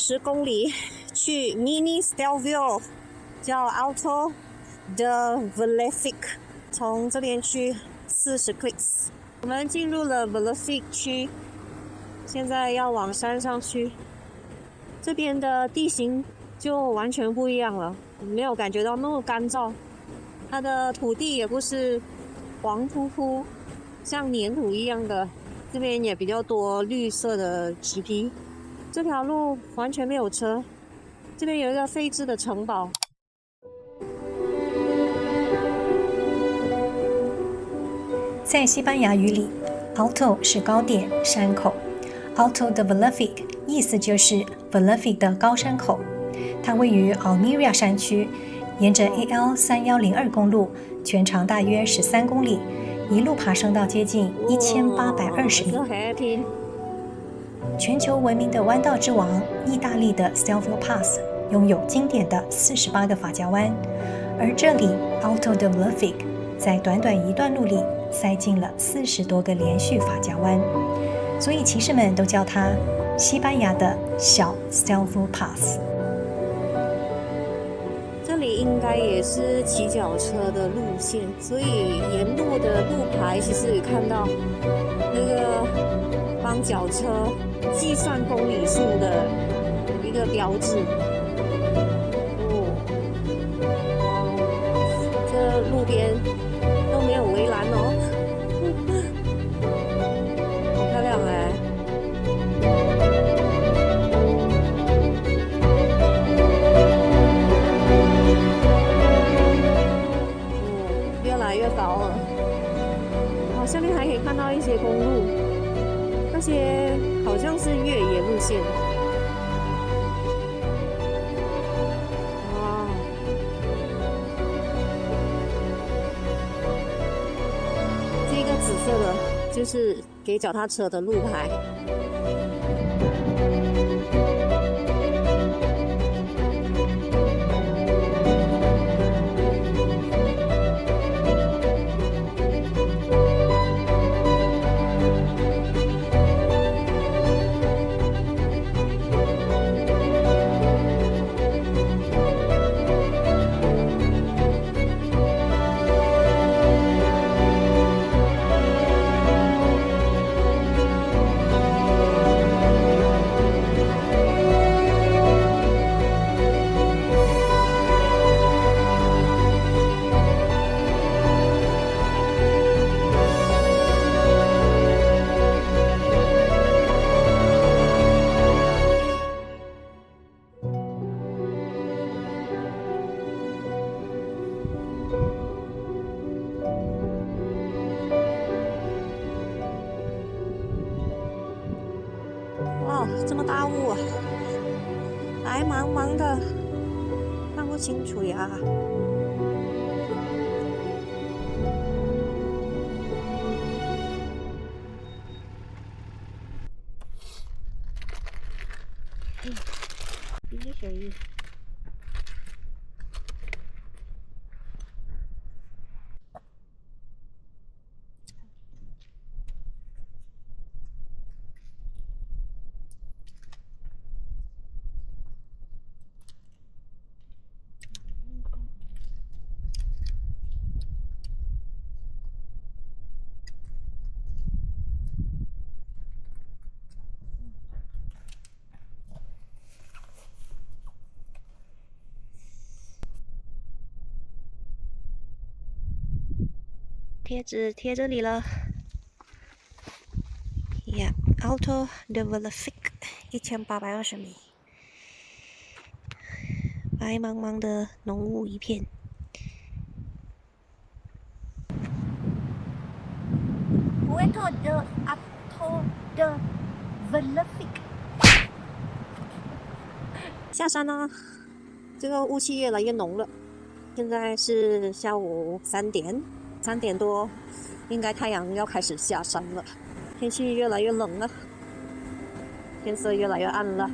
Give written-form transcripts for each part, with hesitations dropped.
40公里去 Mini Stelvio， 叫 Alto de Vellefic， 从这边去40 clicks。我们进入了 Vellefic 区，现在要往山上去。这边的地形就完全不一样了，没有感觉到那么干燥，它的土地也不是黄扑扑像粘土一样的，这边也比较多绿色的植皮。这条路完全没有车，这边有一个废置的城堡。在西班牙语里 ，Alto 是高点、山口 ，Alto de Vellefic 意思就是 Vellefic 的高山口。它位于 Almeria 山区，沿着 AL3102 公路，全长大约13公里，一路爬升到接近1820米。全球闻名的弯道之王，意大利的 Stelvio Pass 拥有经典的48个发夹弯，而这里 Alto de Vellefic 在短短一段路里塞进了40多个连续发夹弯，所以骑士们都叫它西班牙的小 Stelvio Pass。这里应该也是骑脚车的路线，所以沿路的路牌其实也看到那个帮脚车计算公里数的一个标志。这路边都没有围栏哦，好漂亮哎！越来越高了。好，下面还可以看到一些公路，那些好像是越野路线。哇！这个紫色的就是给脚踏车的路牌。哇，这么大雾啊，白茫茫的，看不清楚呀。滴水。贴纸贴这里了。呀 ，Alto de Vellefic 1820米，白茫茫的浓雾一片。Puerto de Alto de Vellefic。下山啦，这个雾气越来越浓了。现在是下午3点多，应该太阳要开始下山了。天气越来越冷了，天色越来越暗了。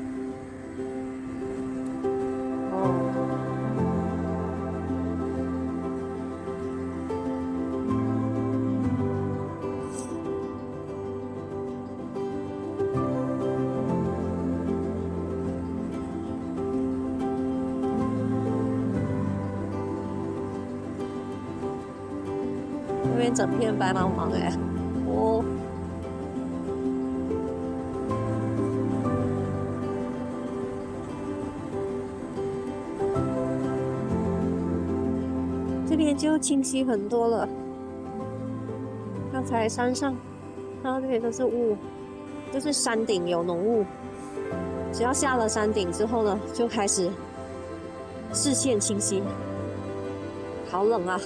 那边整片白茫茫哎，哦。这边就清晰很多了。刚才山上，然后这边都是雾，就是山顶有浓雾。只要下了山顶之后呢，就开始视线清晰。好冷啊，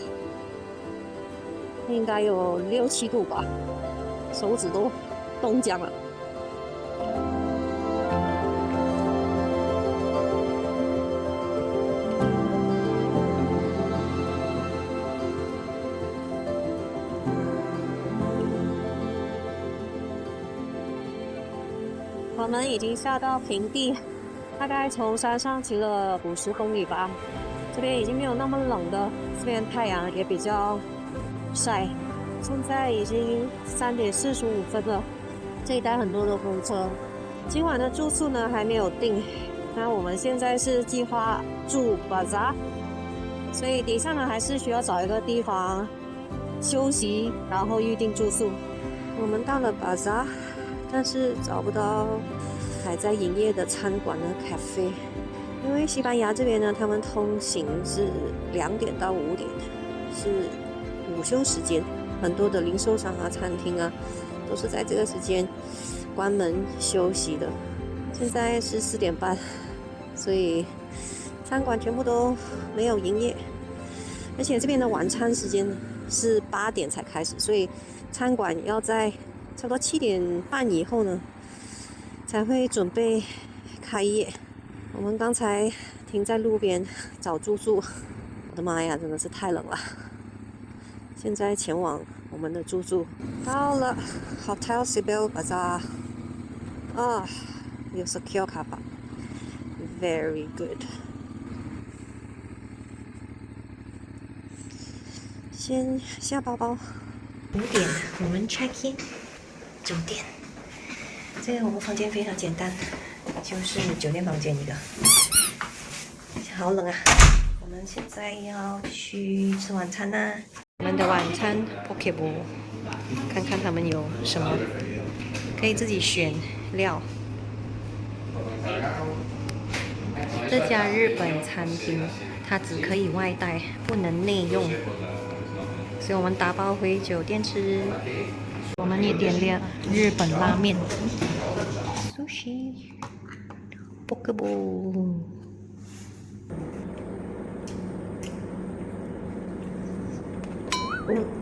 应该有6、7度吧，手指都冻僵了。我们已经下到平地，大概从山上骑了50公里吧。这边已经没有那么冷的，这边太阳也比较晒。现在已经3点45分了，这一带很多的风车。今晚的住宿呢还没有定，那我们现在是计划住巴扎，所以底下呢还是需要找一个地方休息，然后预定住宿。我们到了巴扎。但是找不到还在营业的餐馆的 cafe， 因为西班牙这边呢，他们通行是2点到5点，是午休时间，很多的零售商啊、餐厅啊，都是在这个时间关门休息的。现在是4点半，所以餐馆全部都没有营业，而且这边的晚餐时间是8点才开始，所以餐馆要在差不多7点半以后呢，才会准备开业。我们刚才停在路边找住宿，我的妈呀，真的是太冷了。现在前往我们的住宿，到了 Hotel Sibel Bazaar 啊，有 secure car park， very good。先下包包。5点我们 check in。酒店，这个我们房间非常简单，就是酒店房间一个。好冷啊！我们现在要去吃晚餐啦。我们的晚餐 poke bowl， 看看他们有什么，可以自己选料。这家日本餐厅它只可以外带，不能内用，所以我们打包回酒店吃。我们也点了日本拉面 ，sushi， poke bowl。嗯。